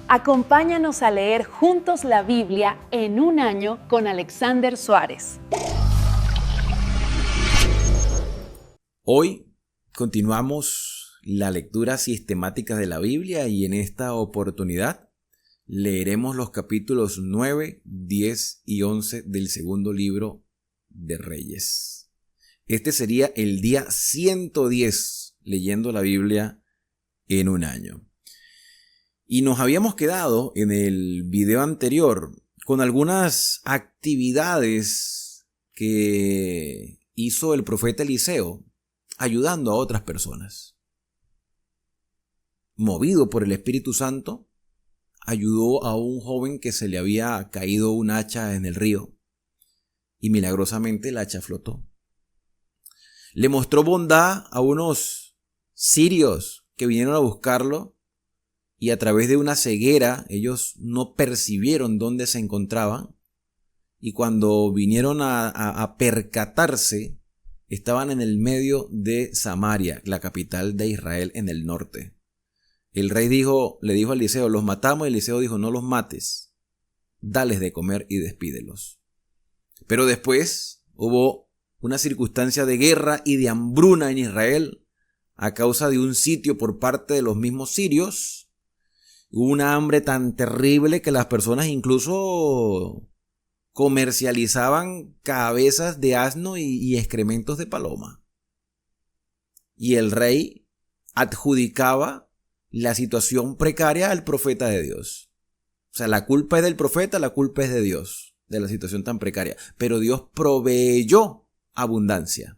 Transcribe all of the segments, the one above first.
Acompáñanos a leer juntos la Biblia en un año con Alexander Suárez. Hoy continuamos la lectura sistemática de la Biblia y en esta oportunidad leeremos los capítulos 9, 10 y 11 del segundo libro de Reyes. Este sería el día 110 leyendo la Biblia en un año. Y nos habíamos quedado en el video anterior con algunas actividades que hizo el profeta Eliseo ayudando a otras personas. Movido por el Espíritu Santo, ayudó a un joven que se le había caído un hacha en el río y milagrosamente el hacha flotó. Le mostró bondad a unos sirios que vinieron a buscarlo y a través de una ceguera ellos no percibieron dónde se encontraban y cuando vinieron a percatarse estaban en el medio de Samaria, la capital de Israel en el norte. El rey le dijo a Eliseo, los matamos, y Eliseo dijo, no los mates, dales de comer y despídelos. Pero después hubo una circunstancia de guerra y de hambruna en Israel a causa de un sitio por parte de los mismos sirios. Hubo una hambre tan terrible que las personas incluso comercializaban cabezas de asno y excrementos de paloma. Y el rey adjudicaba la situación precaria al profeta de Dios. O sea, la culpa es del profeta, la culpa es de Dios, de la situación tan precaria. Pero Dios proveyó abundancia,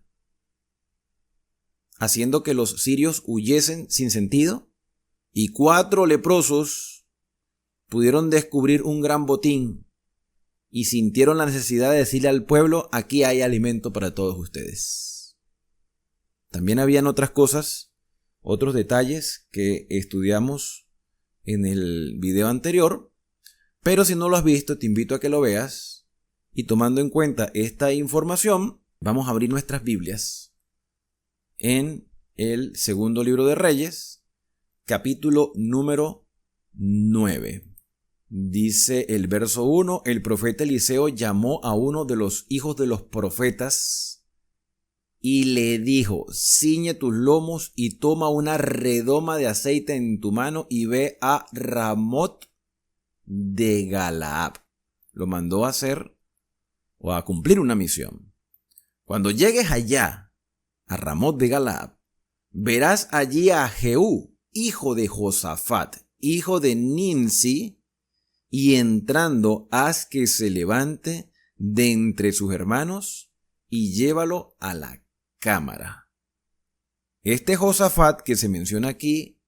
haciendo que los sirios huyesen sin sentido. Y 4 leprosos pudieron descubrir un gran botín y sintieron la necesidad de decirle al pueblo, aquí hay alimento para todos ustedes. También habían otras cosas, otros detalles que estudiamos en el video anterior, pero si no lo has visto, te invito a que lo veas y tomando en cuenta esta información, vamos a abrir nuestras Biblias en el segundo libro de Reyes, capítulo número 9. Dice el verso 1, el profeta Eliseo llamó a uno de los hijos de los profetas y le dijo, ciñe tus lomos y toma una redoma de aceite en tu mano y ve a Ramot de Galaad. Lo mandó a hacer o a cumplir una misión. Cuando llegues allá, a Ramot de Galaad, verás allí a Jehú, hijo de Josafat, hijo de Nimsi, y entrando haz que se levante de entre sus hermanos y llévalo a la cámara. Este Josafat que se menciona aquí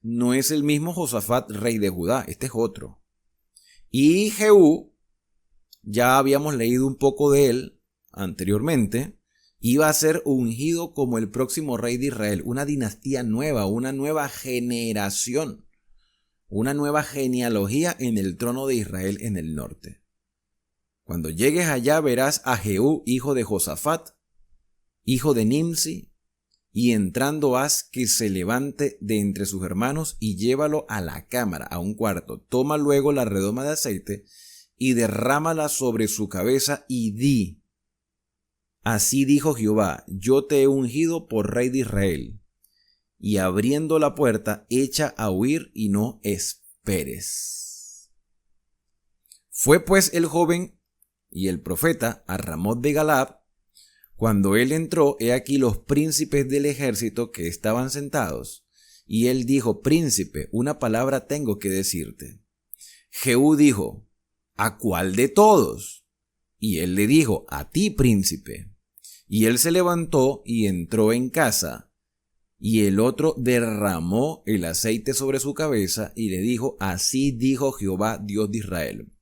no es el mismo Josafat, rey de Judá, este es otro. Y Jehú, ya habíamos leído un poco de él anteriormente, iba a ser ungido como el próximo rey de Israel, una dinastía nueva, una nueva generación, una nueva genealogía en el trono de Israel en el norte. Cuando llegues allá verás a Jehú, hijo de Josafat, hijo de Nimsi, y entrando haz que se levante de entre sus hermanos y llévalo a la cámara, a un cuarto. Toma luego la redoma de aceite y derrámala sobre su cabeza y di, así dijo Jehová, yo te he ungido por rey de Israel. Y abriendo la puerta, echa a huir y no esperes. Fue pues el joven y el profeta a Ramot de Galaad. Cuando él entró, he aquí los príncipes del ejército que estaban sentados. Y él dijo, príncipe, una palabra tengo que decirte. Jehú dijo, ¿a cuál de todos? Y él le dijo, a ti, príncipe. Y él se levantó y entró en casa, y el otro derramó el aceite sobre su cabeza y le dijo, así dijo Jehová, Dios de Israel,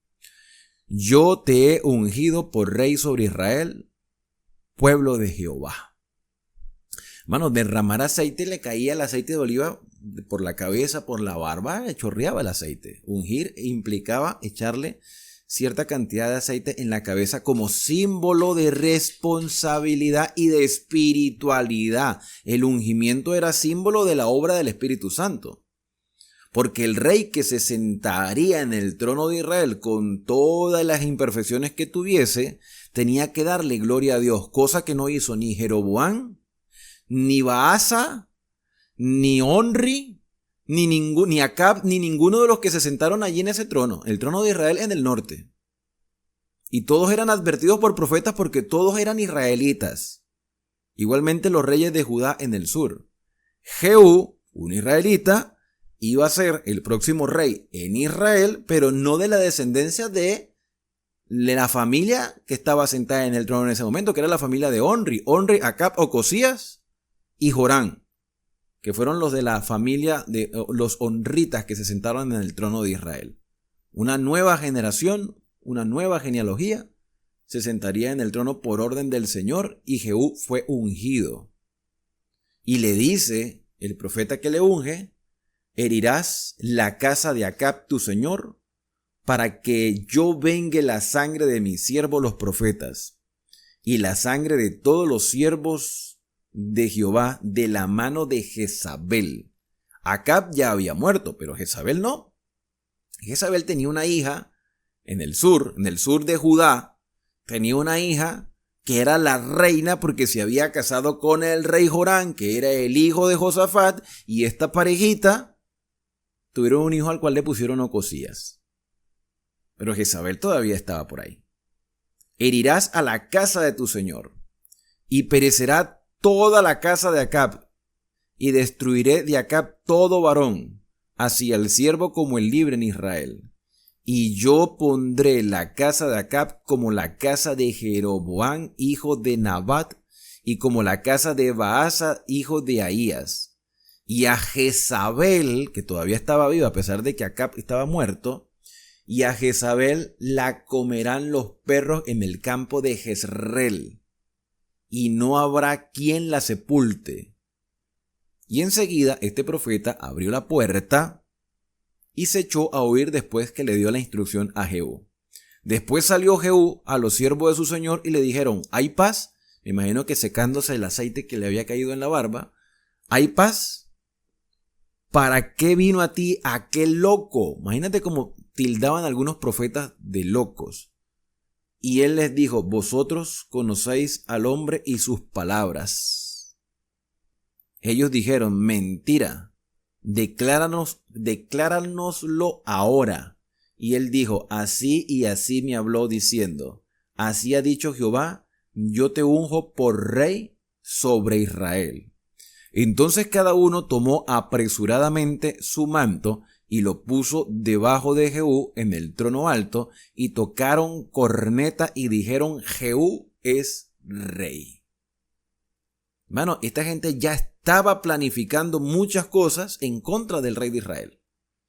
yo te he ungido por rey sobre Israel, pueblo de Jehová. Mano, derramar aceite, le caía el aceite de oliva por la cabeza, por la barba, chorreaba el aceite. Ungir implicaba echarle cierta cantidad de aceite en la cabeza como símbolo de responsabilidad y de espiritualidad. El ungimiento era símbolo de la obra del Espíritu Santo. porque el rey que se sentaría en el trono de Israel con todas las imperfecciones que tuviese, tenía que darle gloria a Dios, cosa que no hizo ni Jeroboam, ni Baasa, ni Onri, ni Acab, ni ninguno de los que se sentaron allí en ese trono, el trono de Israel en el norte. Y todos eran advertidos por profetas porque todos eran israelitas. Igualmente los reyes de Judá en el sur. Jehú, un israelita, iba a ser el próximo rey en Israel, pero no de la descendencia de la familia que estaba sentada en el trono en ese momento, que era la familia de Onri, Acab, Ocosías y Jorán, que fueron los de la familia de los honritas que se sentaron en el trono de Israel. Una nueva generación, una nueva genealogía, se sentaría en el trono por orden del Señor, y Jehú fue ungido. Y le dice el profeta que le unge: herirás la casa de Acab tu señor, para que yo vengue la sangre de mis siervos los profetas, y la sangre de todos los siervos de Jehová de la mano de Jezabel. Acab ya había muerto, pero Jezabel no. Jezabel tenía una hija en el sur de Judá, tenía una hija que era la reina porque se había casado con el rey Jorán, que era el hijo de Josafat, y esta parejita tuvieron un hijo al cual le pusieron Ocosías. Pero Jezabel todavía estaba por ahí. Herirás a la casa de tu señor, y perecerá toda la casa de Acab, y destruiré de Acab todo varón, así el siervo como el libre en Israel. Y yo pondré la casa de Acab como la casa de Jeroboam, hijo de Nabat, y como la casa de Baasa, hijo de Ahías. Y a Jezabel, que todavía estaba viva a pesar de que Acab estaba muerto, y a Jezabel la comerán los perros en el campo de Jezreel, y no habrá quien la sepulte. Y enseguida este profeta abrió la puerta y se echó a huir después que le dio la instrucción a Jehú. Después salió Jehú a los siervos de su señor y le dijeron: ¿hay paz? Me imagino que secándose el aceite que le había caído en la barba. ¿Hay paz? ¿Para qué vino a ti aquel loco? Imagínate cómo tildaban algunos profetas de locos. Y él les dijo: vosotros conocéis al hombre y sus palabras. Ellos dijeron: mentira. Decláranoslo ahora. Y él dijo: así y así me habló diciendo: así ha dicho Jehová, yo te unjo por rey sobre Israel. Entonces cada uno tomó apresuradamente su manto y lo puso debajo de Jehú en el trono alto, y tocaron corneta y dijeron: Jehú es rey. Mano, esta gente ya estaba planificando muchas cosas en contra del rey de Israel.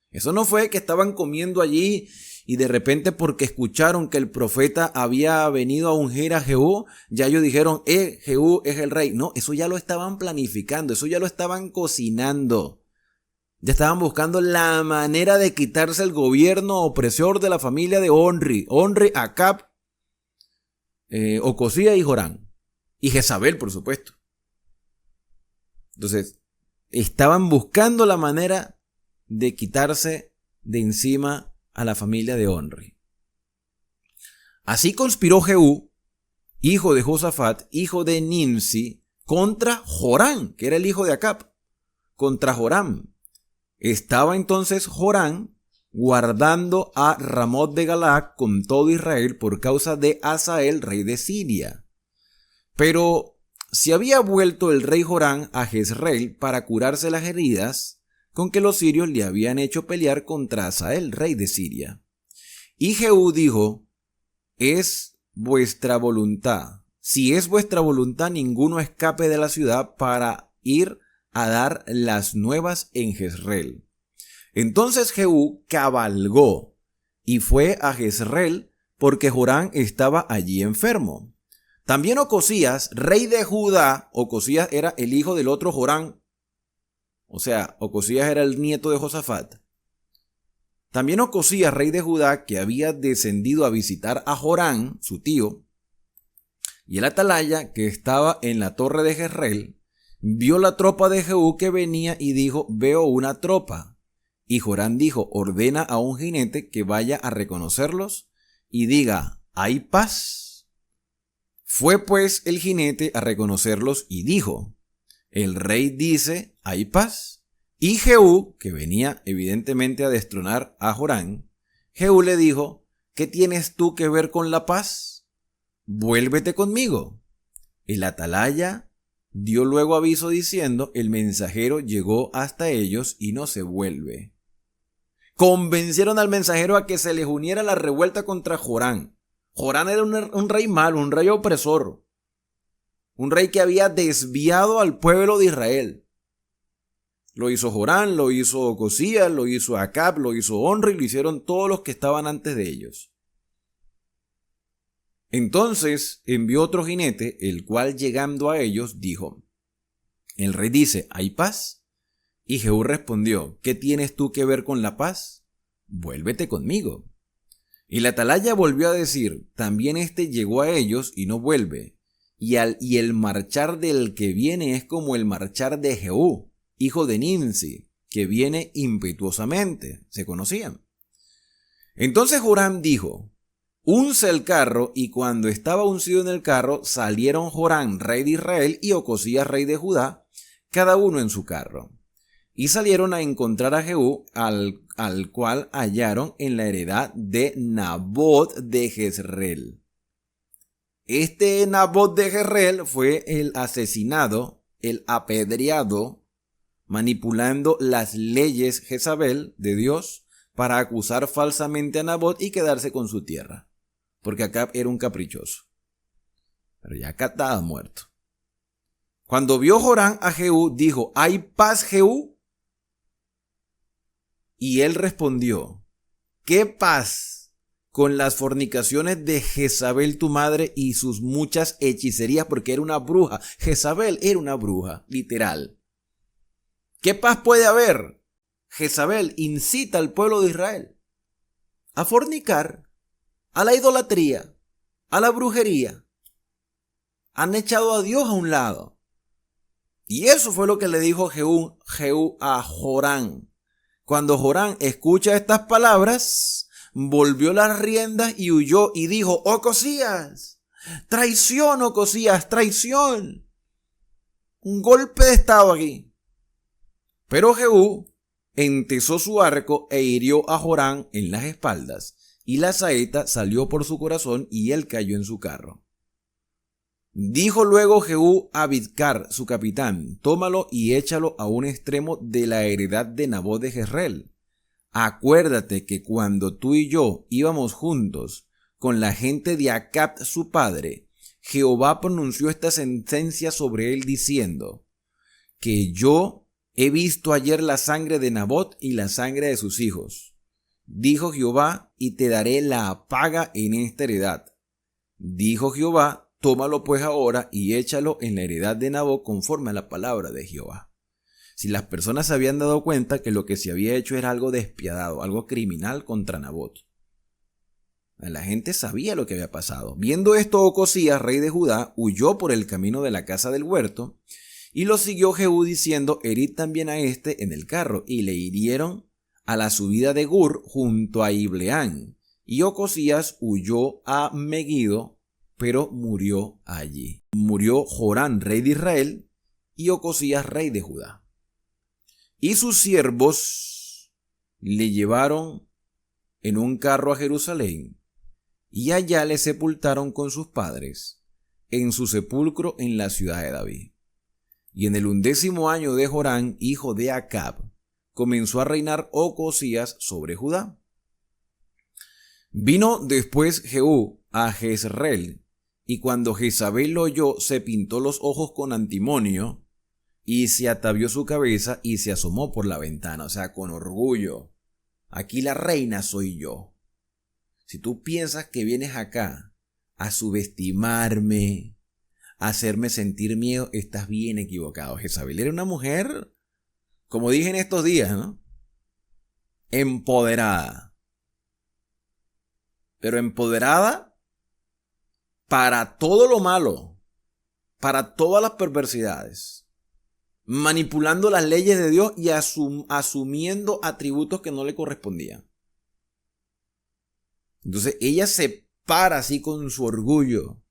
Eso no fue que estaban comiendo allí y de repente, porque escucharon que el profeta había venido a ungir a Jehú, ya ellos dijeron: Jehú es el rey. No, eso ya lo estaban planificando, eso ya lo estaban cocinando. Ya estaban buscando la manera de quitarse el gobierno opresor de la familia de Onri, Acab, Ocosías y Jorán. Y Jezabel, por supuesto. Entonces, estaban buscando la manera de quitarse de encima a la familia de Onri. Así conspiró Jehú, hijo de Josafat, hijo de Nimsi, contra Jorán, que era el hijo de Acab, contra Joram. Estaba entonces Jorán guardando a Ramot de Galaad con todo Israel por causa de Hazael, rey de Siria. Pero se había vuelto el rey Jorán a Jezreel para curarse las heridas con que los sirios le habían hecho pelear contra Hazael, rey de Siria. Y Jehú dijo: es vuestra voluntad. Si es vuestra voluntad, ninguno escape de la ciudad para ir a dar las nuevas en Jezreel. Entonces Jehú cabalgó y fue a Jezreel porque Jorán estaba allí enfermo. También Ocosías, rey de Judá, Ocosías era el hijo del otro Jorán, o sea, Ocosías era el nieto de Josafat. También Ocosías, rey de Judá, que había descendido a visitar a Jorán, su tío, y el atalaya que estaba en la torre de Jezreel, vio la tropa de Jehú que venía y dijo: veo una tropa. Y Joram dijo, ordena a un jinete que vaya a reconocerlos y diga, ¿hay paz? Fue pues el jinete a reconocerlos y dijo, el rey dice, ¿hay paz? Y Jehú, que venía evidentemente a destronar a Joram, Jehú le dijo, ¿qué tienes tú que ver con la paz? Vuélvete conmigo. El atalaya dio luego aviso diciendo, el mensajero llegó hasta ellos y no se vuelve. Convencieron al mensajero a que se les uniera la revuelta contra Joram. Joram era un rey malo, un rey opresor, un rey que había desviado al pueblo de Israel. Lo hizo Joram, lo hizo Ocosías, lo hizo Acab, lo hizo Onri, lo hicieron todos los que estaban antes de ellos. Entonces envió otro jinete, el cual llegando a ellos dijo, el rey dice, ¿hay paz? Y Jehú respondió, ¿qué tienes tú que ver con la paz? Vuélvete conmigo. Y la atalaya volvió a decir, también éste llegó a ellos y no vuelve. Y el marchar del que viene es como el marchar de Jehú, hijo de Nimsi, que viene impetuosamente. ¿Se conocían? Entonces Joram dijo, unce el carro, y cuando estaba uncido en el carro, salieron Joram, rey de Israel, y Ocosías, rey de Judá, cada uno en su carro. Y salieron a encontrar a Jehú, al cual hallaron en la heredad de Nabot de Jezreel. Este Nabot de Jezreel fue el asesinado, el apedreado, manipulando las leyes Jezabel de Dios para acusar falsamente a Nabot y quedarse con su tierra. Porque Acab era un caprichoso. Pero ya Acab estaba muerto. Cuando vio Joram a Jehú, dijo, ¿hay paz, Jehú? Y él respondió, ¿qué paz con las fornicaciones de Jezabel tu madre y sus muchas hechicerías? Porque era una bruja. Jezabel era una bruja, literal. ¿Qué paz puede haber? Jezabel incita al pueblo de Israel a fornicar, a la idolatría, a la brujería. Han echado a Dios a un lado. Y eso fue lo que le dijo Jehú a Joram. Cuando Joram escucha estas palabras, volvió las riendas y huyó y dijo, Ocosías, traición, Ocosías, traición. Un golpe de estado aquí. Pero Jehú entesó su arco e hirió a Joram en las espaldas, y la saeta salió por su corazón y él cayó en su carro. Dijo luego Jehú a Bidkar, su capitán, tómalo y échalo a un extremo de la heredad de Nabot de Jezreel. Acuérdate que cuando tú y yo íbamos juntos con la gente de Acab su padre, Jehová pronunció esta sentencia sobre él diciendo, que yo he visto ayer la sangre de Nabot y la sangre de sus hijos. Dijo Jehová, y te daré la paga en esta heredad. Dijo Jehová, tómalo pues ahora y échalo en la heredad de Nabot conforme a la palabra de Jehová. Si las personas se habían dado cuenta que lo que se había hecho era algo despiadado, algo criminal contra Nabot. La gente sabía lo que había pasado. Viendo esto, Ocosías, rey de Judá, huyó por el camino de la casa del huerto, y lo siguió Jehú diciendo, herid también a este en el carro, y le hirieron a la subida de Gur junto a Ibleán. Y Ocosías huyó a Megiddo, pero murió allí. Murió Joram, rey de Israel, y Ocosías, rey de Judá. Y sus siervos le llevaron en un carro a Jerusalén, y allá le sepultaron con sus padres, en su sepulcro en la ciudad de David. Y en el 11º año de Joram, hijo de Acab, comenzó a reinar Ocosías sobre Judá. Vino después Jehú a Jezreel, y cuando Jezabel lo oyó, se pintó los ojos con antimonio, y se atavió su cabeza y se asomó por la ventana, o sea, con orgullo. Aquí la reina soy yo. Si tú piensas que vienes acá a subestimarme, a hacerme sentir miedo, estás bien equivocado. Jezabel era una mujer, como dije en estos días, ¿no? Empoderada. Pero empoderada para todo lo malo, para todas las perversidades. manipulando las leyes de Dios y asumiendo atributos que no le correspondían. Entonces ella se para así con su orgullo.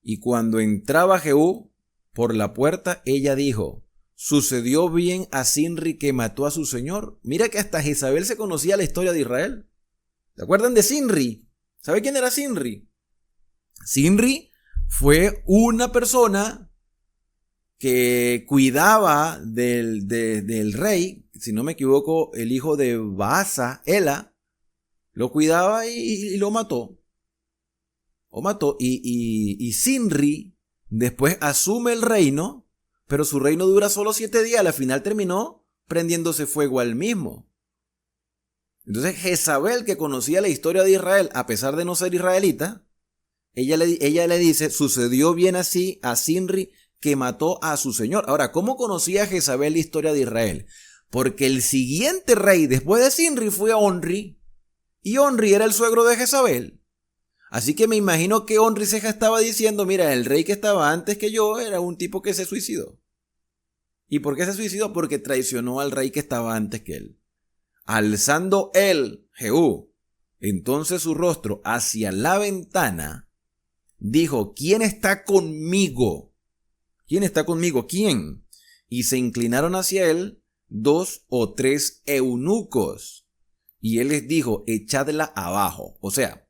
Y cuando entraba Jehú por la puerta, ella dijo: ¿sucedió bien a Sinri que mató a su señor? Mira que hasta Jezabel se conocía la historia de Israel. ¿Se acuerdan de Sinri? ¿Sabe quién era Sinri? Sinri fue una persona que cuidaba del rey, si no me equivoco, el hijo de Baasa, Ela, lo cuidaba y lo mató. Y Sinri después asume el reino, pero su reino dura solo 7 días. Al final terminó prendiéndose fuego al mismo. Entonces Jezabel, que conocía la historia de Israel, a pesar de no ser israelita, ella le dice: sucedió bien así a Sinri que mató a su señor. Ahora, ¿cómo conocía Jezabel la historia de Israel? Porque el siguiente rey después de Sinri fue Onri, y Onri era el suegro de Jezabel. Así que me imagino que Onri se estaba diciendo: mira, el rey que estaba antes que yo era un tipo que se suicidó. ¿Y por qué se suicidó? Porque traicionó al rey que estaba antes que él. Alzando él, Jehú, entonces su rostro hacia la ventana, dijo: ¿quién está conmigo? ¿Quién está conmigo? ¿Quién? Y se inclinaron hacia él 2 o 3 eunucos. Y él les dijo: echadla abajo. O sea,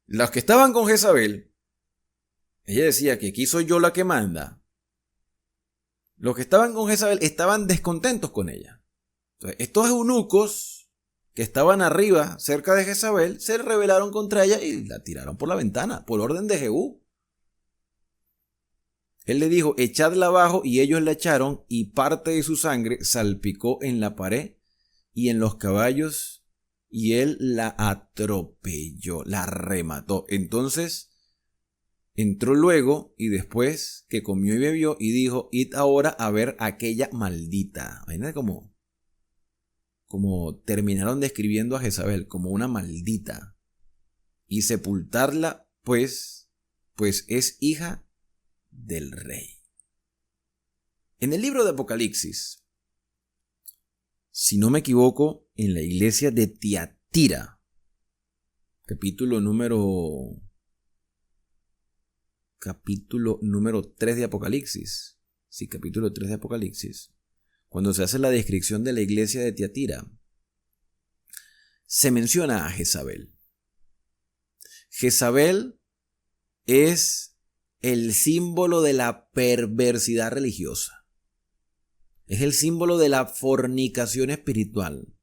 los que estaban con Jezabel, ella decía que aquí soy yo la que manda. Los que estaban con Jezabel estaban descontentos con ella. Entonces, estos eunucos que estaban arriba, cerca de Jezabel, se rebelaron contra ella y la tiraron por la ventana, por orden de Jehú. Él le dijo: echadla abajo, y ellos la echaron, y parte de su sangre salpicó en la pared y en los caballos, y él la atropelló, la remató. Entonces entró luego, y después que comió y bebió, y dijo: id ahora a ver a aquella maldita. Imagínate como terminaron describiendo a Jezabel, como una maldita, y sepultarla, pues es hija del rey. En el libro de Apocalipsis, si no me equivoco, en la iglesia de Tiatira, capítulo número 3 de Apocalipsis. Sí, capítulo 3 de Apocalipsis. Cuando se hace la descripción de la iglesia de Tiatira, se menciona a Jezabel. Jezabel es el símbolo de la perversidad religiosa. Es el símbolo de la fornicación espiritual.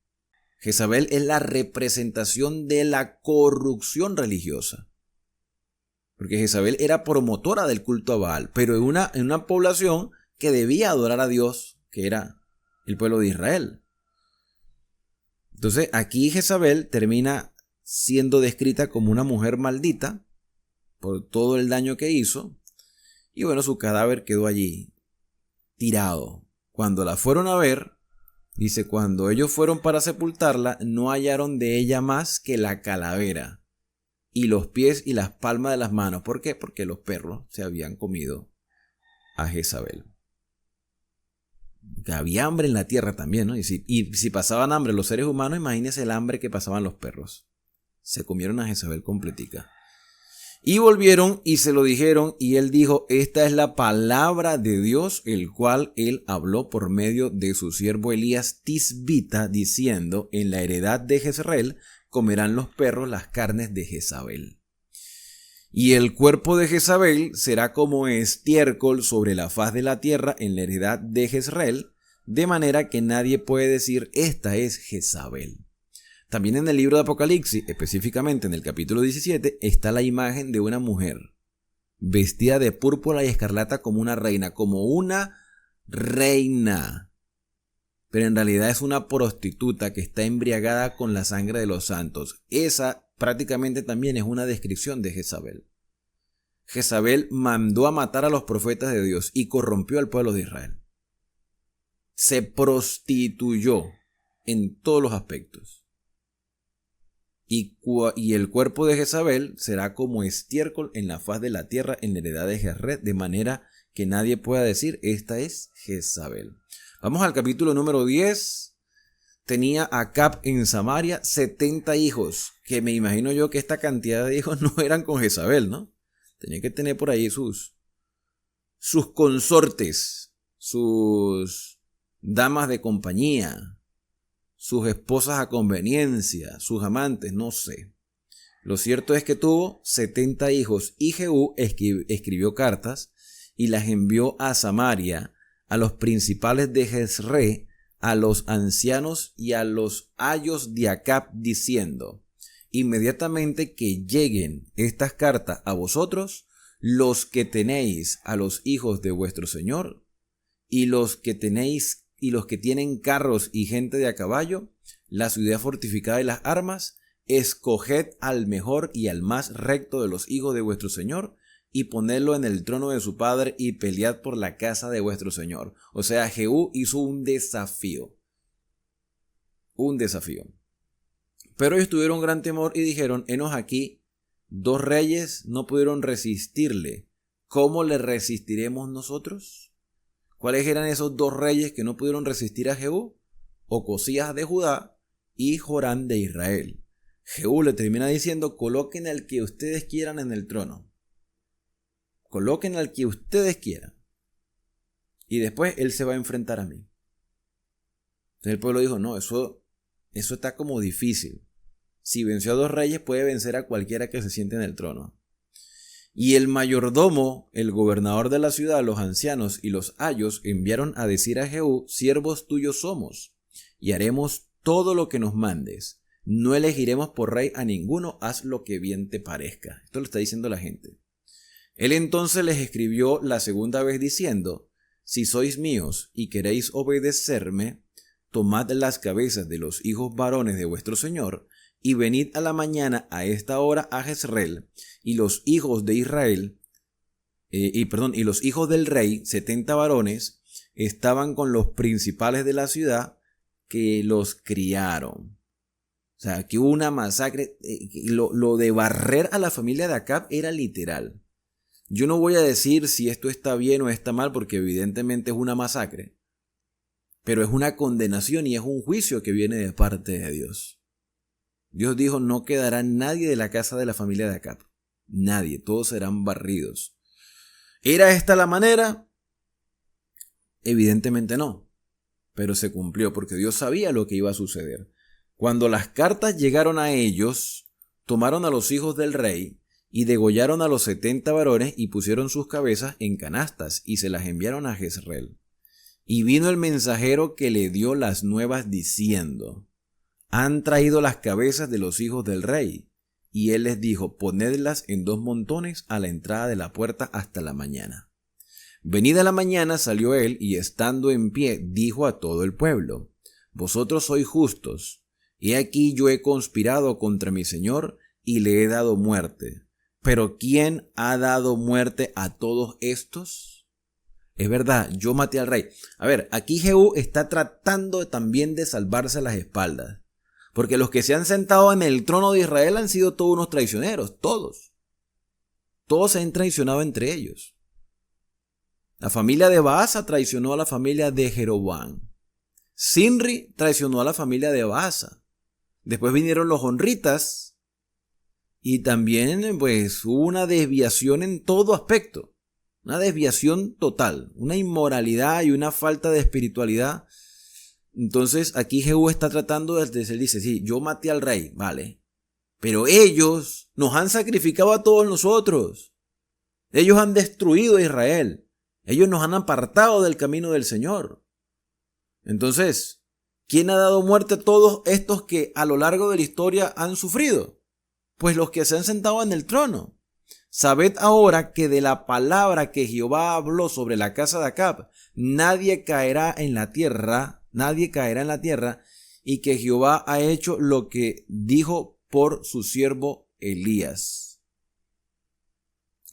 Jezabel es la representación de la corrupción religiosa. Porque Jezabel era promotora del culto a Baal, pero en una población que debía adorar a Dios, que era el pueblo de Israel. Entonces aquí Jezabel termina siendo descrita como una mujer maldita por todo el daño que hizo, y bueno, su cadáver quedó allí tirado. Cuando la fueron a ver, dice: cuando ellos fueron para sepultarla, no hallaron de ella más que la calavera y los pies y las palmas de las manos. ¿Por qué? Porque los perros se habían comido a Jezabel. Que había hambre en la tierra también, ¿no? Y si pasaban hambre los seres humanos, imagínense el hambre que pasaban los perros. Se comieron a Jezabel completica. Y volvieron y se lo dijeron, y él dijo: esta es la palabra de Dios, el cual él habló por medio de su siervo Elías Tisbita, diciendo: en la heredad de Jezreel comerán los perros las carnes de Jezabel. Y el cuerpo de Jezabel será como estiércol sobre la faz de la tierra en la heredad de Jezreel, de manera que nadie puede decir: esta es Jezabel. También en el libro de Apocalipsis, específicamente en el capítulo 17, está la imagen de una mujer vestida de púrpura y escarlata como una reina, pero en realidad es una prostituta que está embriagada con la sangre de los santos. Esa prácticamente también es una descripción de Jezabel. Jezabel mandó a matar a los profetas de Dios y corrompió al pueblo de Israel. Se prostituyó en todos los aspectos. y el cuerpo de Jezabel será como estiércol en la faz de la tierra en la heredad de Jezreel, de manera que nadie pueda decir, esta es Jezabel. Vamos al capítulo número 10. Tenía Acab en Samaria 70 hijos, que me imagino yo que esta cantidad de hijos no eran con Jezabel, ¿no? Tenía que tener por ahí sus consortes, sus damas de compañía, sus esposas a conveniencia, sus amantes, no sé. Lo cierto es que tuvo 70 hijos y Jehú escribió cartas y las envió a Samaria, a los principales de Jezreel, a los ancianos y a los ayos de Acab, diciendo, inmediatamente que lleguen estas cartas a vosotros, los que tenéis a los hijos de vuestro señor, y los que tienen carros y gente de a caballo, la ciudad fortificada y las armas, escoged al mejor y al más recto de los hijos de vuestro señor, y ponedlo en el trono de su padre, y pelead por la casa de vuestro señor. O sea, Jehú hizo un desafío. Un desafío. Pero ellos tuvieron gran temor y dijeron, henos aquí, 2 reyes no pudieron resistirle. ¿Cómo le resistiremos nosotros? ¿Cuáles eran esos 2 reyes que no pudieron resistir a Jehú? Ocosías de Judá y Joram de Israel. Jehú le termina diciendo, coloquen al que ustedes quieran en el trono. Coloquen al que ustedes quieran. Y después él se va a enfrentar a mí. Entonces el pueblo dijo, no, eso está como difícil. Si venció a 2 reyes, puede vencer a cualquiera que se siente en el trono. Y el mayordomo, el gobernador de la ciudad, los ancianos y los ayos enviaron a decir a Jehú, siervos tuyos somos, y haremos todo lo que nos mandes. No elegiremos por rey a ninguno, haz lo que bien te parezca. Esto lo está diciendo la gente. Él entonces les escribió la segunda vez diciendo, si sois míos y queréis obedecerme, tomad las cabezas de los hijos varones de vuestro señor, y venid a la mañana a esta hora a Jezreel, y los hijos de Israel, y los hijos del rey, 70 varones, estaban con los principales de la ciudad que los criaron. O sea, que hubo una masacre. Lo de barrer a la familia de Acab era literal. Yo no voy a decir si esto está bien o está mal, porque evidentemente es una masacre. Pero es una condenación y es un juicio que viene de parte de Dios. Dios dijo, no quedará nadie de la casa de la familia de Acab. Nadie, todos serán barridos. ¿Era esta la manera? Evidentemente no. Pero se cumplió porque Dios sabía lo que iba a suceder. Cuando las cartas llegaron a ellos, tomaron a los hijos del rey y degollaron a los 70 varones y pusieron sus cabezas en canastas y se las enviaron a Jezreel. Y vino el mensajero que le dio las nuevas diciendo, han traído las cabezas de los hijos del rey. Y él les dijo, ponedlas en 2 montones a la entrada de la puerta hasta la mañana. Venida la mañana salió él y estando en pie dijo a todo el pueblo, vosotros sois justos. He aquí yo he conspirado contra mi señor y le he dado muerte. Pero ¿quién ha dado muerte a todos estos? Es verdad, yo maté al rey. A ver, aquí Jehú está tratando también de salvarse las espaldas. Porque los que se han sentado en el trono de Israel han sido todos unos traicioneros, todos. Todos se han traicionado entre ellos. La familia de Baasa traicionó a la familia de Jeroboam. Sinri traicionó a la familia de Baasa. Después vinieron los honritas y también pues hubo una desviación en todo aspecto. Una desviación total, una inmoralidad y una falta de espiritualidad. Entonces aquí Jehú está tratando de decir, dice, sí, yo maté al rey, vale, pero ellos nos han sacrificado a todos nosotros. Ellos han destruido a Israel. Ellos nos han apartado del camino del Señor. Entonces, ¿quién ha dado muerte a todos estos que a lo largo de la historia han sufrido? Pues los que se han sentado en el trono. Sabed ahora que de la palabra que Jehová habló sobre la casa de Acab, nadie caerá en la tierra, y que Jehová ha hecho lo que dijo por su siervo Elías.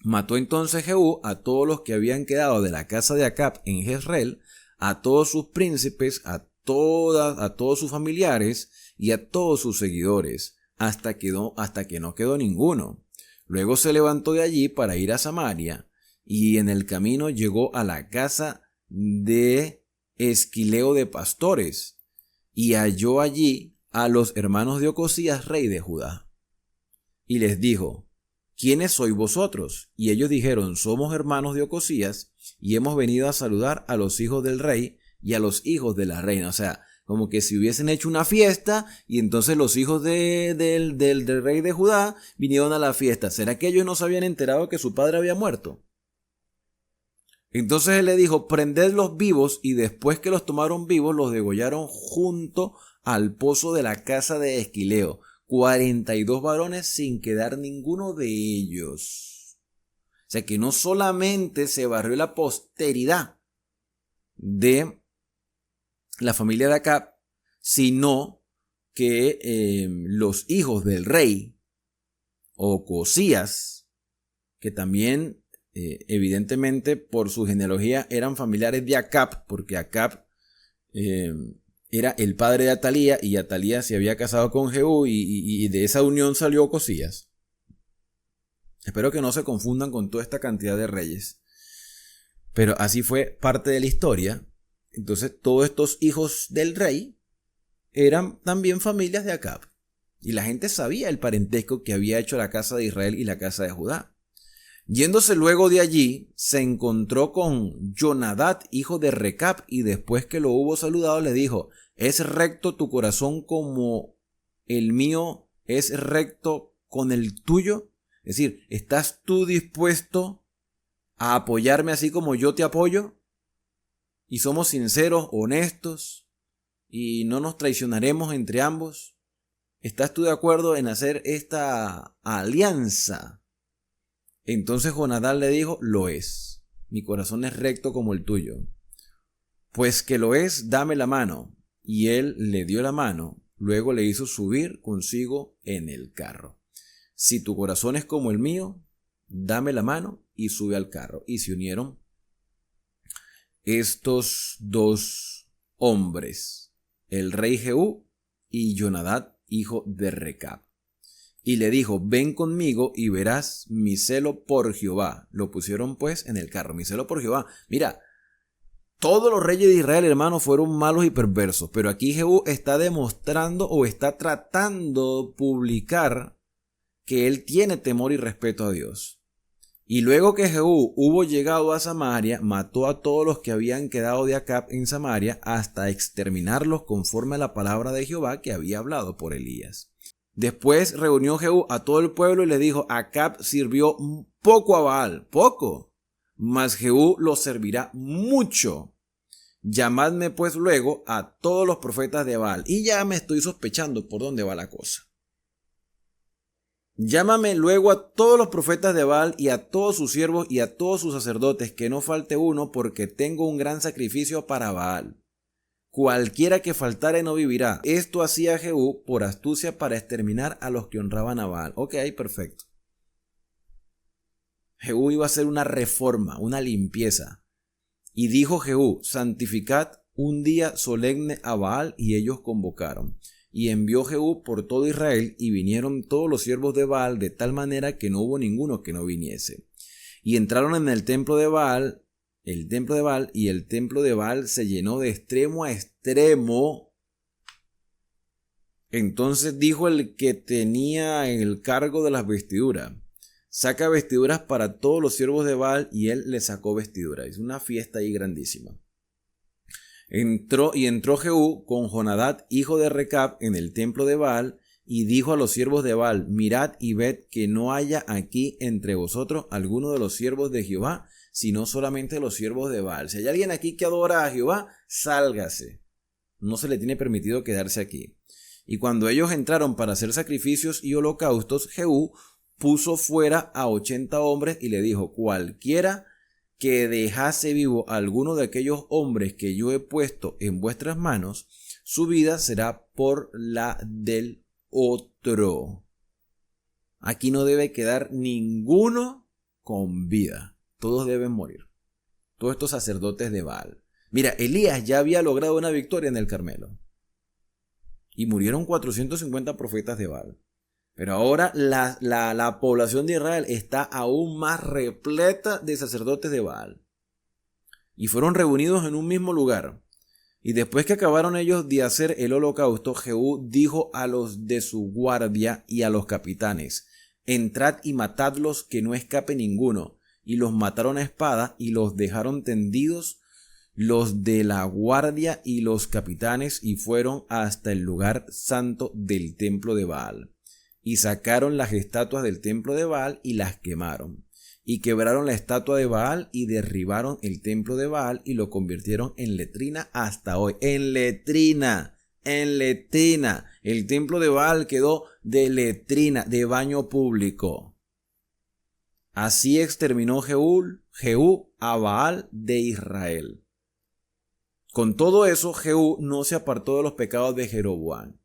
Mató entonces Jehú a todos los que habían quedado de la casa de Acab en Jezreel, a todos sus príncipes, a todos sus familiares y a todos sus seguidores, hasta que no quedó ninguno. Luego se levantó de allí para ir a Samaria, y en el camino llegó a la casa de Esquileo de pastores, y halló allí a los hermanos de Ocosías, rey de Judá. Y les dijo: ¿quiénes sois vosotros? Y ellos dijeron: somos hermanos de Ocosías, y hemos venido a saludar a los hijos del rey y a los hijos de la reina. O sea, como que si hubiesen hecho una fiesta y entonces los hijos del rey de Judá vinieron a la fiesta. ¿Será que ellos no se habían enterado que su padre había muerto? Entonces él le dijo: prendedlos vivos, y después que los tomaron vivos, los degollaron junto al pozo de la casa de Esquileo. 42 varones sin quedar ninguno de ellos. O sea que no solamente se barrió la posteridad de la familia de Acab, sino que los hijos del rey, Ocosías, que también evidentemente por su genealogía eran familiares de Acab, porque Acab era el padre de Atalía, y Atalía se había casado con Jehú, y de esa unión salió Ocosías. Espero que no se confundan con toda esta cantidad de reyes, pero así fue parte de la historia. Entonces todos estos hijos del rey eran también familias de Acab, y la gente sabía el parentesco que había hecho la casa de Israel y la casa de Judá. Yéndose luego de allí, se encontró con Jonadab, hijo de Recab, y después que lo hubo saludado le dijo: ¿es recto tu corazón como el mío es recto con el tuyo? Es decir, ¿estás tú dispuesto a apoyarme así como yo te apoyo? Y somos sinceros, honestos, y no nos traicionaremos entre ambos. ¿Estás tú de acuerdo en hacer esta alianza? Entonces Jonadab le dijo: lo es. Mi corazón es recto como el tuyo. Pues que lo es, dame la mano. Y él le dio la mano. Luego le hizo subir consigo en el carro. Si tu corazón es como el mío, dame la mano y sube al carro. Y se unieron estos dos hombres, el rey Jehú y Jonadab, hijo de Recab. Y le dijo: ven conmigo y verás mi celo por Jehová. Lo pusieron pues en el carro. Mi celo por Jehová. Mira, todos los reyes de Israel, hermanos, fueron malos y perversos, pero aquí Jehú está demostrando, o está tratando de publicar, que él tiene temor y respeto a Dios. Y luego que Jehú hubo llegado a Samaria, mató a todos los que habían quedado de Acab en Samaria, hasta exterminarlos conforme a la palabra de Jehová que había hablado por Elías. Después reunió Jehú a todo el pueblo y le dijo: Acab sirvió poco a Baal, poco, mas Jehú lo servirá mucho. Llamadme pues luego a todos los profetas de Baal. Y ya me estoy sospechando por dónde va la cosa. Llámame luego a todos los profetas de Baal y a todos sus siervos y a todos sus sacerdotes, que no falte uno, porque tengo un gran sacrificio para Baal. Cualquiera que faltare no vivirá. Esto hacía Jehú por astucia para exterminar a los que honraban a Baal. Ok, perfecto. Jehú iba a hacer una reforma, una limpieza. Y dijo Jehú: santificad un día solemne a Baal, y ellos convocaron. Y envió Jehú por todo Israel, y vinieron todos los siervos de Baal, de tal manera que no hubo ninguno que no viniese. Y entraron en el templo de Baal, y el templo de Baal se llenó de extremo a extremo. Entonces dijo el que tenía el cargo de las vestiduras: saca vestiduras para todos los siervos de Baal, y él le sacó vestiduras. Es una fiesta ahí grandísima. Entró Jehú con Jonadab, hijo de Recab, en el templo de Baal, y dijo a los siervos de Baal: mirad y ved que no haya aquí entre vosotros alguno de los siervos de Jehová, sino solamente los siervos de Baal. Si hay alguien aquí que adora a Jehová, sálgase. No se le tiene permitido quedarse aquí. Y cuando ellos entraron para hacer sacrificios y holocaustos, Jehú puso fuera a 80 hombres y le dijo: cualquiera que dejase vivo a alguno de aquellos hombres que yo he puesto en vuestras manos, su vida será por la del otro. Aquí no debe quedar ninguno con vida. Todos deben morir. Todos estos sacerdotes de Baal. Mira, Elías ya había logrado una victoria en el Carmelo. Y murieron 450 profetas de Baal. Pero ahora la población de Israel está aún más repleta de sacerdotes de Baal. Y fueron reunidos en un mismo lugar. Y después que acabaron ellos de hacer el holocausto, Jehú dijo a los de su guardia y a los capitanes: entrad y matadlos, que no escape ninguno. Y los mataron a espada y los dejaron tendidos los de la guardia y los capitanes, y fueron hasta el lugar santo del templo de Baal. Y sacaron las estatuas del templo de Baal y las quemaron. Y quebraron la estatua de Baal y derribaron el templo de Baal y lo convirtieron en letrina hasta hoy. En letrina. El templo de Baal quedó de letrina, de baño público. Así exterminó Jehú a Baal de Israel. Con todo eso, Jehú no se apartó de los pecados de Jeroboam.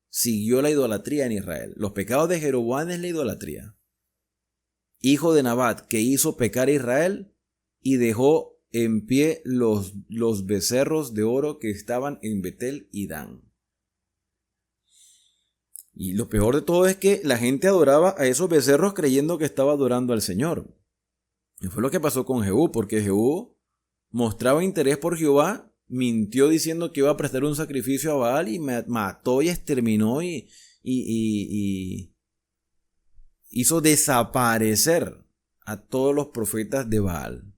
Siguió la idolatría en Israel. Los pecados de Jeroboam es la idolatría. Hijo de Nabat, que hizo pecar a Israel y dejó en pie los becerros de oro que estaban en Betel y Dan. Y lo peor de todo es que la gente adoraba a esos becerros creyendo que estaba adorando al Señor. Y fue lo que pasó con Jehú, porque Jehú mostraba interés por Jehová, mintió diciendo que iba a prestar un sacrificio a Baal y mató y exterminó y hizo desaparecer a todos los profetas de Baal.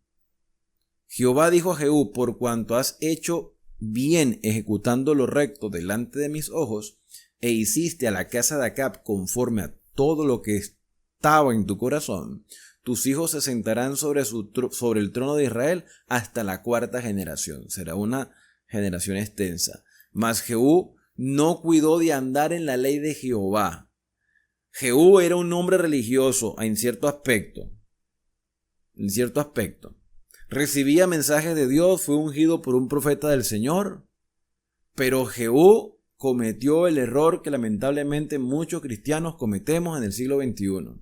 Jehová dijo a Jehú: por cuanto has hecho bien ejecutando lo recto delante de mis ojos, e hiciste a la casa de Acab conforme a todo lo que estaba en tu corazón, tus hijos se sentarán sobre el trono de Israel hasta la 4ª generación. Será una generación extensa. Mas Jehú no cuidó de andar en la ley de Jehová. Jehú era un hombre religioso en cierto aspecto. Recibía mensajes de Dios, fue ungido por un profeta del Señor. Pero Jehú cometió el error que lamentablemente muchos cristianos cometemos en el siglo XXI.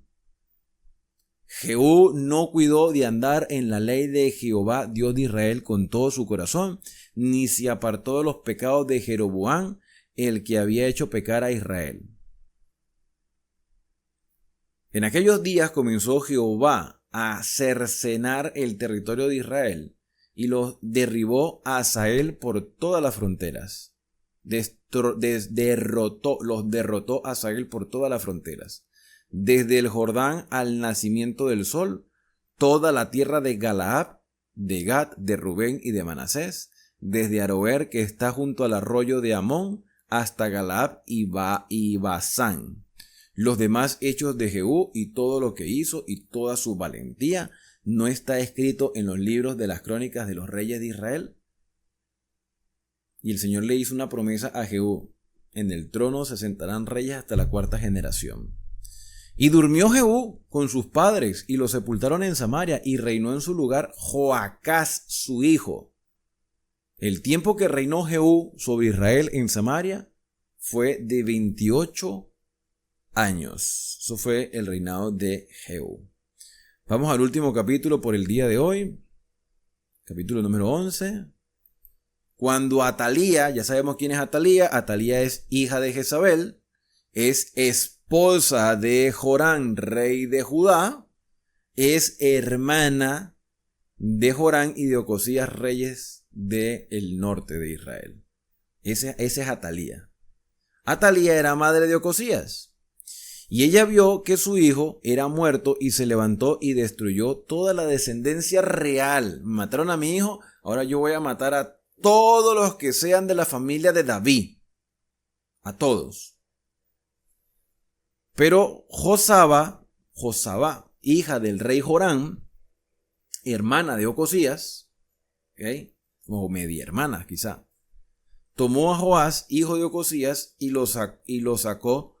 Jehú no cuidó de andar en la ley de Jehová, Dios de Israel, con todo su corazón, ni se apartó de los pecados de Jeroboam, el que había hecho pecar a Israel. En aquellos días comenzó Jehová a cercenar el territorio de Israel y los derribó a Hazael por todas las fronteras. Los derrotó a Hazael por todas las fronteras. Desde el Jordán al nacimiento del sol, toda la tierra de Galaad, de Gad, de Rubén y de Manasés, desde Aroer, que está junto al arroyo de Amón, hasta Galaad y Basán. Los demás hechos de Jehú y todo lo que hizo y toda su valentía, ¿no está escrito en los libros de las crónicas de los reyes de Israel? Y el Señor le hizo una promesa a Jehú: en el trono se sentarán reyes hasta la 4ª generación. Y durmió Jehú con sus padres y lo sepultaron en Samaria, y reinó en su lugar Joacás su hijo. El tiempo que reinó Jehú sobre Israel en Samaria fue de 28 años. Eso fue el reinado de Jehú. Vamos al último capítulo por el día de hoy. Capítulo número 11. Cuando Atalía, ya sabemos quién es Atalía. Atalía es hija de Jezabel. Es esposa de Jorán, rey de Judá. Es hermana de Jorán y de Ocosías, reyes del norte de Israel. Ese es Atalía. Atalía era madre de Ocosías. Y ella vio que su hijo era muerto y se levantó y destruyó toda la descendencia real. Mataron a mi hijo, ahora yo voy a matar a todos los que sean de la familia de David. A todos. Pero Josaba, hija del rey Jorán, hermana de Ocosías, ¿okay?, o media hermana quizá, tomó a Joás, hijo de Ocosías, y lo sacó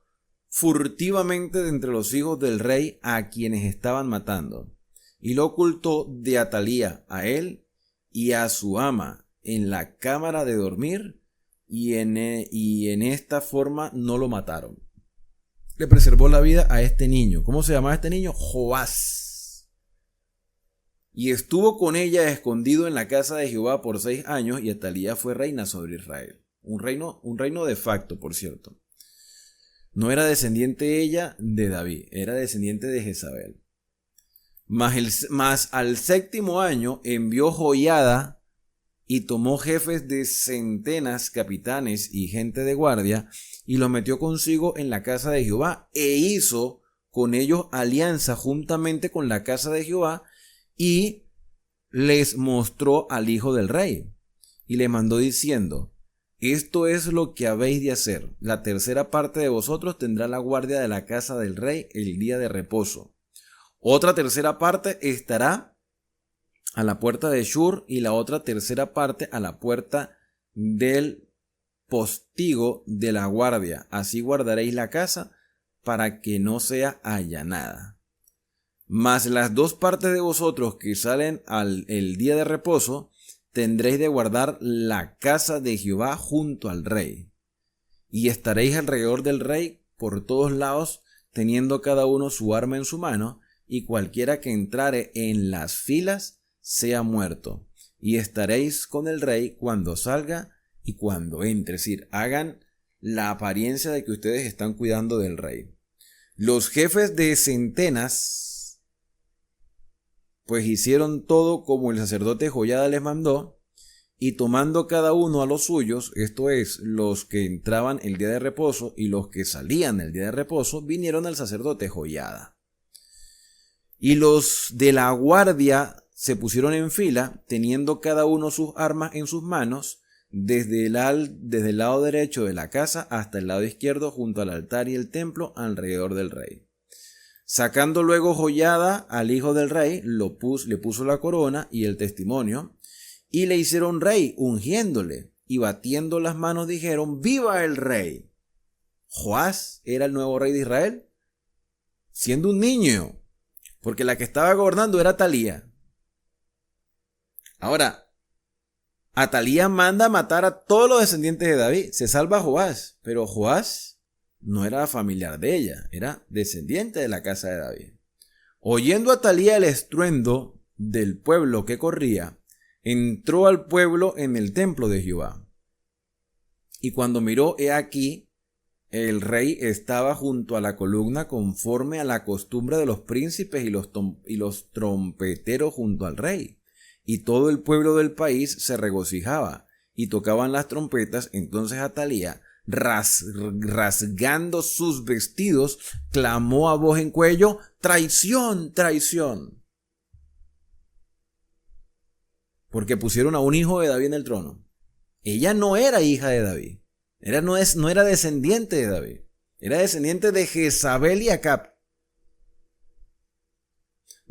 furtivamente de entre los hijos del rey a quienes estaban matando, y lo ocultó de Atalía a él y a su ama en la cámara de dormir, y en esta forma no lo mataron. Le preservó la vida a este niño. ¿Cómo se llamaba este niño? Joás. Y estuvo con ella escondido en la casa de Jehová por 6 años, y Atalía fue reina sobre Israel. Un reino de facto, por cierto. No era descendiente ella de David, era descendiente de Jezabel. Mas al 7º año envió Joiada y tomó jefes de centenas, capitanes y gente de guardia, y los metió consigo en la casa de Jehová, e hizo con ellos alianza juntamente con la casa de Jehová, y les mostró al hijo del rey, y le mandó diciendo: esto es lo que habéis de hacer. La tercera parte de vosotros tendrá la guardia de la casa del rey el día de reposo. Otra tercera parte estará a la puerta de Shur, y la otra tercera parte a la puerta del postigo de la guardia. Así guardaréis la casa para que no sea allanada. Mas las 2 partes de vosotros que salen el día de reposo tendréis de guardar la casa de Jehová junto al rey. Y estaréis alrededor del rey por todos lados, teniendo cada uno su arma en su mano, y cualquiera que entrare en las filas sea muerto. Y estaréis con el rey cuando salga y cuando entre. Es decir, hagan la apariencia de que ustedes están cuidando del rey. Los jefes de centenas pues hicieron todo como el sacerdote Joiada les mandó, y tomando cada uno a los suyos, esto es, los que entraban el día de reposo y los que salían el día de reposo, vinieron al sacerdote Joiada. Y los de la guardia se pusieron en fila, teniendo cada uno sus armas en sus manos, desde el lado derecho de la casa hasta el lado izquierdo, junto al altar y el templo, alrededor del rey. Sacando luego Joiada al hijo del rey, le puso la corona y el testimonio, y le hicieron rey, ungiéndole, y batiendo las manos dijeron: ¡viva el rey! Joás era el nuevo rey de Israel, siendo un niño, porque la que estaba gobernando era Atalía. Ahora, Atalía manda a matar a todos los descendientes de David. Se salva Joás, pero Joás no era familiar de ella, era descendiente de la casa de David. Oyendo Atalía el estruendo del pueblo que corría, entró al pueblo en el templo de Jehová. Y cuando miró, he aquí, el rey estaba junto a la columna, conforme a la costumbre de los príncipes y los trompeteros junto al rey. Y todo el pueblo del país se regocijaba y tocaban las trompetas. Entonces Atalía, rasgando sus vestidos, clamó a voz en cuello: ¡traición, traición! Porque pusieron a un hijo de David en el trono. Ella no era hija de David. No era descendiente de David. Era descendiente de Jezabel y Acab.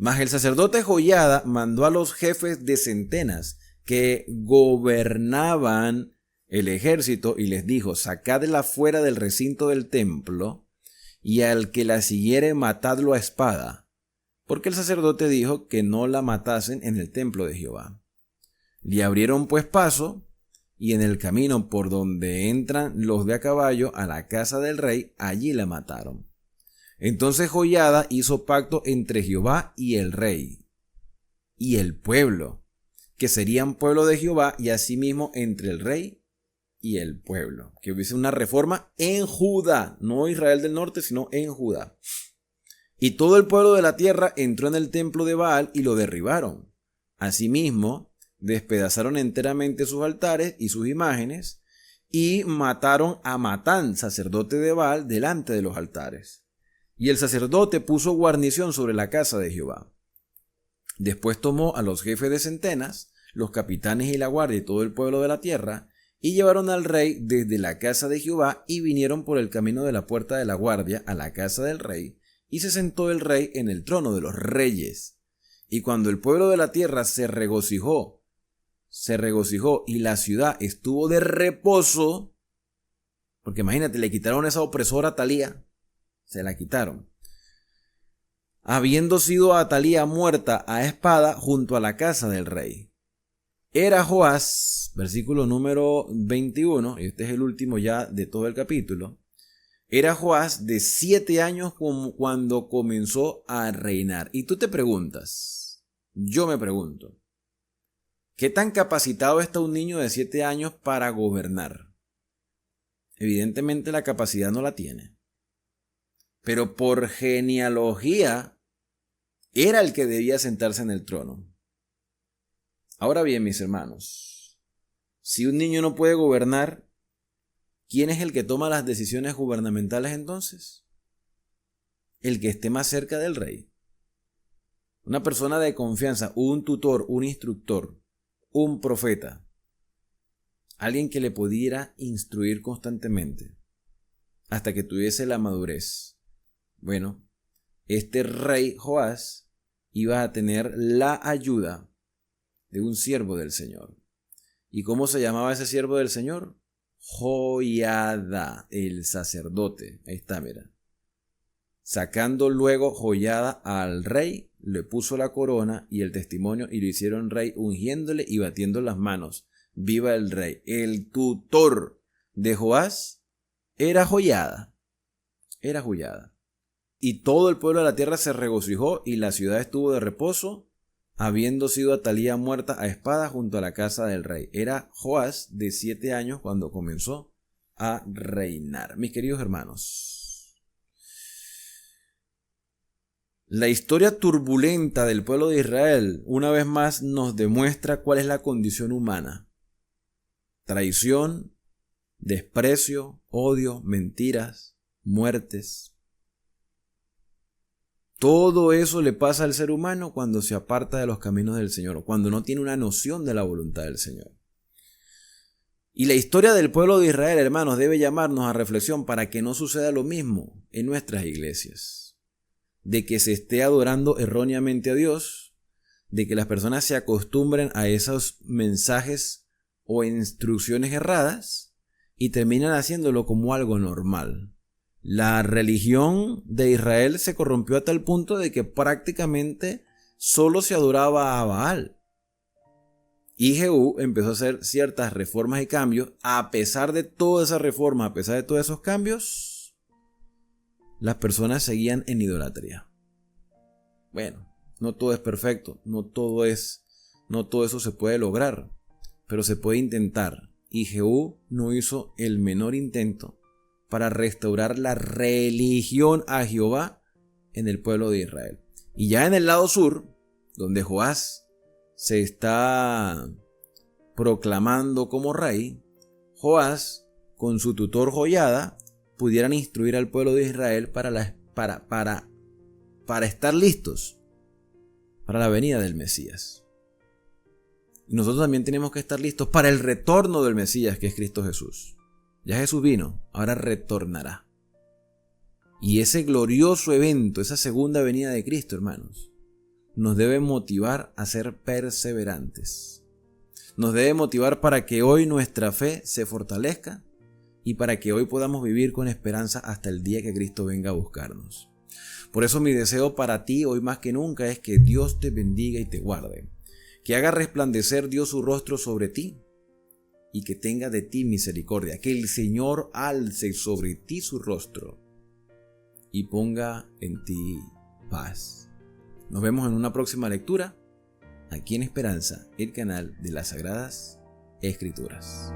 Mas el sacerdote Joiada mandó a los jefes de centenas que gobernaban el ejército y les dijo: sacadla fuera del recinto del templo, y al que la siguiere matadlo a espada. Porque el sacerdote dijo que no la matasen en el templo de Jehová. Le abrieron pues paso, y en el camino por donde entran los de a caballo a la casa del rey, allí la mataron. Entonces Joiada hizo pacto entre Jehová y el rey y el pueblo, que serían pueblo de Jehová, y asimismo entre el rey y el pueblo, que hubiese una reforma en Judá, no Israel del norte, sino en Judá. Y todo el pueblo de la tierra entró en el templo de Baal y lo derribaron. Asimismo, despedazaron enteramente sus altares y sus imágenes, y mataron a Matán, sacerdote de Baal, delante de los altares. Y el sacerdote puso guarnición sobre la casa de Jehová. Después tomó a los jefes de centenas, los capitanes y la guardia y todo el pueblo de la tierra, y llevaron al rey desde la casa de Jehová, y vinieron por el camino de la puerta de la guardia a la casa del rey, y se sentó el rey en el trono de los reyes. Y cuando el pueblo de la tierra se regocijó y la ciudad estuvo de reposo, porque imagínate, le quitaron esa opresora Atalía, se la quitaron, habiendo sido Atalía muerta a espada junto a la casa del rey. Era Joás, versículo número 21, y este es el último ya de todo el capítulo. Era Joás de 7 años cuando comenzó a reinar. Y tú te preguntas, yo me pregunto, ¿qué tan capacitado está un niño de 7 años para gobernar? Evidentemente la capacidad no la tiene. pero por genealogía era el que debía sentarse en el trono. Ahora bien, mis hermanos, si un niño no puede gobernar, ¿quién es el que toma las decisiones gubernamentales entonces? El que esté más cerca del rey. Una persona de confianza, un tutor, un instructor, un profeta, alguien que le pudiera instruir constantemente hasta que tuviese la madurez. Bueno, este rey Joás iba a tener la ayuda de un siervo del Señor. ¿Y cómo se llamaba ese siervo del Señor? Joiada, el sacerdote. Ahí está, mira. Sacando luego Joiada al rey, le puso la corona y el testimonio y lo hicieron rey, ungiéndole y batiendo las manos. ¡Viva el rey! El tutor de Joás era Joiada. Era Joiada. Y todo el pueblo de la tierra se regocijó y la ciudad estuvo de reposo, habiendo sido Atalía muerta a espada junto a la casa del rey. Era Joás de 7 años cuando comenzó a reinar. Mis queridos hermanos, la historia turbulenta del pueblo de Israel una vez más nos demuestra cuál es la condición humana. Traición, desprecio, odio, mentiras, muertes. Todo eso le pasa al ser humano cuando se aparta de los caminos del Señor, cuando no tiene una noción de la voluntad del Señor. Y la historia del pueblo de Israel, hermanos, debe llamarnos a reflexión para que no suceda lo mismo en nuestras iglesias. De que se esté adorando erróneamente a Dios, de que las personas se acostumbren a esos mensajes o instrucciones erradas y terminan haciéndolo como algo normal. La religión de Israel se corrompió a tal punto de que prácticamente solo se adoraba a Baal. Y Jehú empezó a hacer ciertas reformas y cambios. A pesar de toda esa reforma, a pesar de todos esos cambios, las personas seguían en idolatría. Bueno, no todo es perfecto, no todo eso se puede lograr, pero se puede intentar. Y Jehú no hizo el menor intento para restaurar la religión a Jehová en el pueblo de Israel. Y ya en el lado sur, donde Joás se está proclamando como rey, Joás, con su tutor Joiada, pudieran instruir al pueblo de Israel para estar listos para la venida del Mesías. Y nosotros también tenemos que estar listos para el retorno del Mesías, que es Cristo Jesús. Ya Jesús vino, ahora retornará. Y ese glorioso evento, esa segunda venida de Cristo, hermanos, nos debe motivar a ser perseverantes. Nos debe motivar para que hoy nuestra fe se fortalezca y para que hoy podamos vivir con esperanza hasta el día que Cristo venga a buscarnos. Por eso mi deseo para ti hoy más que nunca es que Dios te bendiga y te guarde, que haga resplandecer Dios su rostro sobre ti y que tenga de ti misericordia, que el Señor alce sobre ti su rostro y ponga en ti paz. Nos vemos en una próxima lectura, aquí en Esperanza, el canal de las Sagradas Escrituras.